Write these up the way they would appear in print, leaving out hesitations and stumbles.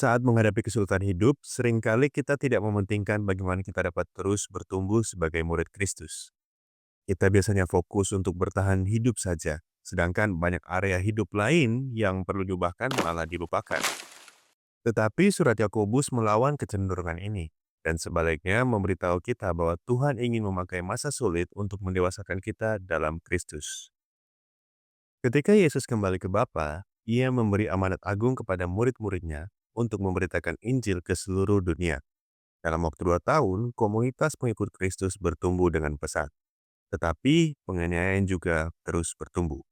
Saat menghadapi kesulitan hidup, seringkali kita tidak mementingkan bagaimana kita dapat terus bertumbuh sebagai murid Kristus. Kita biasanya fokus untuk bertahan hidup saja, sedangkan banyak area hidup lain yang perlu diubahkan malah dilupakan. Tetapi surat Yakobus melawan kecenderungan ini, dan sebaliknya memberitahu kita bahwa Tuhan ingin memakai masa sulit untuk mendewasakan kita dalam Kristus. Ketika Yesus kembali ke Bapa, ia memberi amanat agung kepada murid-muridnya untuk memberitakan Injil ke seluruh dunia. Dalam waktu 2 tahun, komunitas pengikut Kristus bertumbuh dengan pesat. Tetapi penganiayaan juga terus bertumbuh.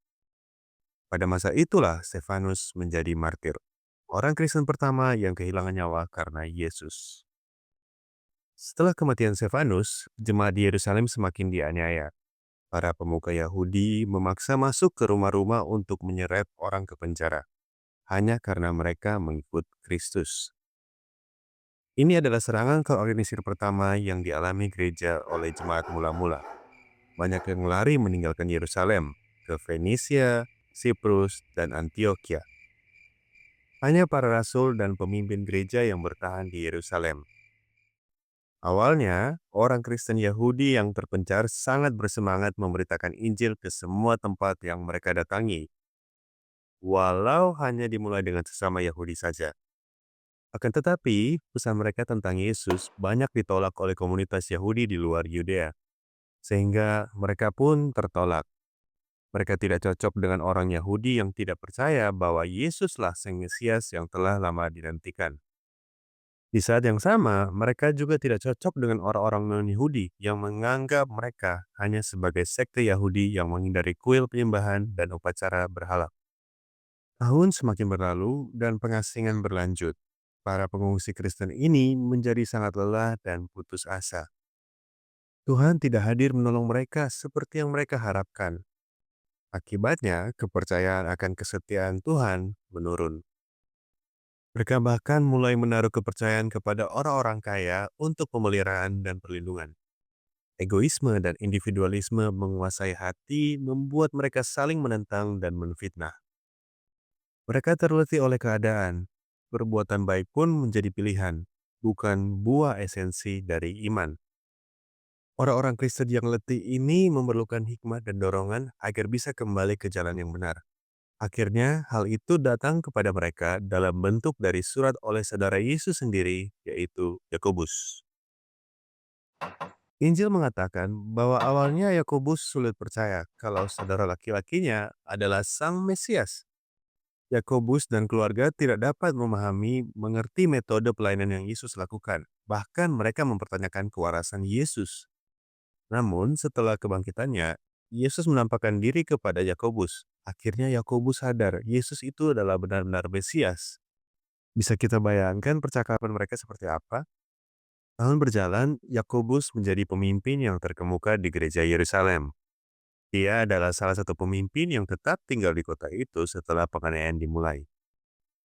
Pada masa itulah Stefanus menjadi martir, orang Kristen pertama yang kehilangan nyawa karena Yesus. Setelah kematian Stefanus, jemaat di Yerusalem semakin dianiaya. Para pemuka Yahudi memaksa masuk ke rumah-rumah untuk menyeret orang ke penjara, hanya karena mereka mengikut Kristus. Ini adalah serangan ke organisasi pertama yang dialami gereja oleh jemaat mula-mula. Banyak yang lari meninggalkan Yerusalem ke Fenisia, Siprus, dan Antioquia. Hanya para rasul dan pemimpin gereja yang bertahan di Yerusalem. Awalnya, orang Kristen Yahudi yang terpencar sangat bersemangat memberitakan Injil ke semua tempat yang mereka datangi, walau hanya dimulai dengan sesama Yahudi saja. Akan tetapi, pesan mereka tentang Yesus banyak ditolak oleh komunitas Yahudi di luar Yudea, sehingga mereka pun tertolak. Mereka tidak cocok dengan orang Yahudi yang tidak percaya bahwa Yesuslah Sang Mesias yang telah lama dinantikan. Di saat yang sama, mereka juga tidak cocok dengan orang-orang non-Yahudi yang menganggap mereka hanya sebagai sekte Yahudi yang menghindari kuil penyembahan dan upacara berhala. Tahun semakin berlalu dan pengasingan berlanjut. Para pengungsi Kristen ini menjadi sangat lelah dan putus asa. Tuhan tidak hadir menolong mereka seperti yang mereka harapkan. Akibatnya, kepercayaan akan kesetiaan Tuhan menurun. Mereka bahkan mulai menaruh kepercayaan kepada orang-orang kaya untuk pemeliharaan dan perlindungan. Egoisme dan individualisme menguasai hati membuat mereka saling menentang dan menfitnah. Mereka terletih oleh keadaan. Perbuatan baik pun menjadi pilihan, bukan buah esensi dari iman. Orang-orang Kristen yang letih ini memerlukan hikmat dan dorongan agar bisa kembali ke jalan yang benar. Akhirnya, hal itu datang kepada mereka dalam bentuk dari surat oleh saudara Yesus sendiri, yaitu Yakobus. Injil mengatakan bahwa awalnya Yakobus sulit percaya kalau saudara laki-lakinya adalah Sang Mesias. Yakobus dan keluarga tidak dapat mengerti metode pelayanan yang Yesus lakukan. Bahkan mereka mempertanyakan kewarasan Yesus. Namun setelah kebangkitannya, Yesus menampakkan diri kepada Yakobus. Akhirnya Yakobus sadar Yesus itu adalah benar-benar Mesias. Bisa kita bayangkan percakapan mereka seperti apa? Tahun berjalan, Yakobus menjadi pemimpin yang terkemuka di gereja Yerusalem. Dia adalah salah satu pemimpin yang tetap tinggal di kota itu setelah penganiayaan dimulai.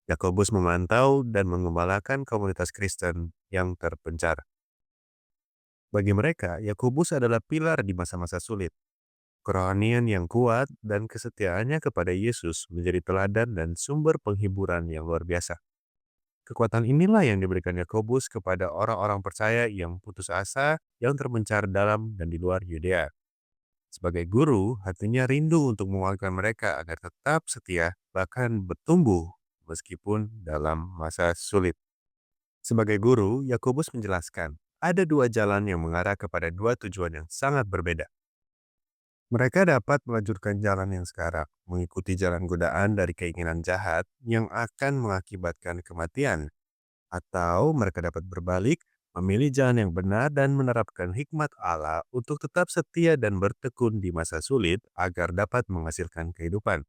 Yakobus memantau dan mengembalakan komunitas Kristen yang terpencar. Bagi mereka, Yakobus adalah pilar di masa-masa sulit. Kerohanian yang kuat dan kesetiaannya kepada Yesus menjadi teladan dan sumber penghiburan yang luar biasa. Kekuatan inilah yang diberikan Yakobus kepada orang-orang percaya yang putus asa, yang terpencar dalam dan di luar Yudea. Sebagai guru, hatinya rindu untuk menguatkan mereka agar tetap setia, bahkan bertumbuh meskipun dalam masa sulit. Sebagai guru, Yakobus menjelaskan, ada dua jalan yang mengarah kepada dua tujuan yang sangat berbeda. Mereka dapat melanjutkan jalan yang sekarang, mengikuti jalan godaan dari keinginan jahat yang akan mengakibatkan kematian. Atau mereka dapat berbalik, memilih jalan yang benar dan menerapkan hikmat Allah untuk tetap setia dan bertekun di masa sulit agar dapat menghasilkan kehidupan.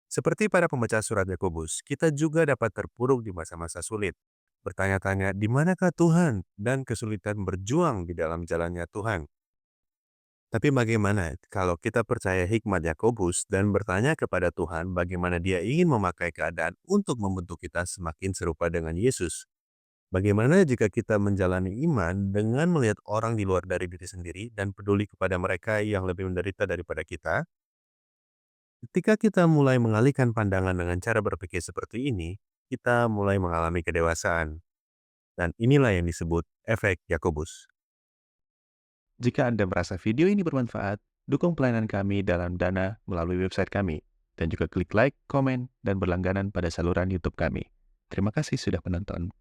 Seperti para pembaca surat Yakobus, kita juga dapat terpuruk di masa-masa sulit. Bertanya-tanya, di manakah Tuhan? Dan kesulitan berjuang di dalam jalannya Tuhan. Tapi bagaimana kalau kita percaya hikmat Yakobus dan bertanya kepada Tuhan bagaimana Dia ingin memakai keadaan untuk membentuk kita semakin serupa dengan Yesus? Bagaimana jika kita menjalani iman dengan melihat orang di luar dari diri sendiri dan peduli kepada mereka yang lebih menderita daripada kita? Ketika kita mulai mengalihkan pandangan dengan cara berpikir seperti ini, kita mulai mengalami kedewasaan. Dan inilah yang disebut efek Yakobus. Jika Anda merasa video ini bermanfaat, dukung pelayanan kami dalam Dana melalui website kami, dan juga klik like, komen, dan berlangganan pada saluran YouTube kami. Terima kasih sudah menonton.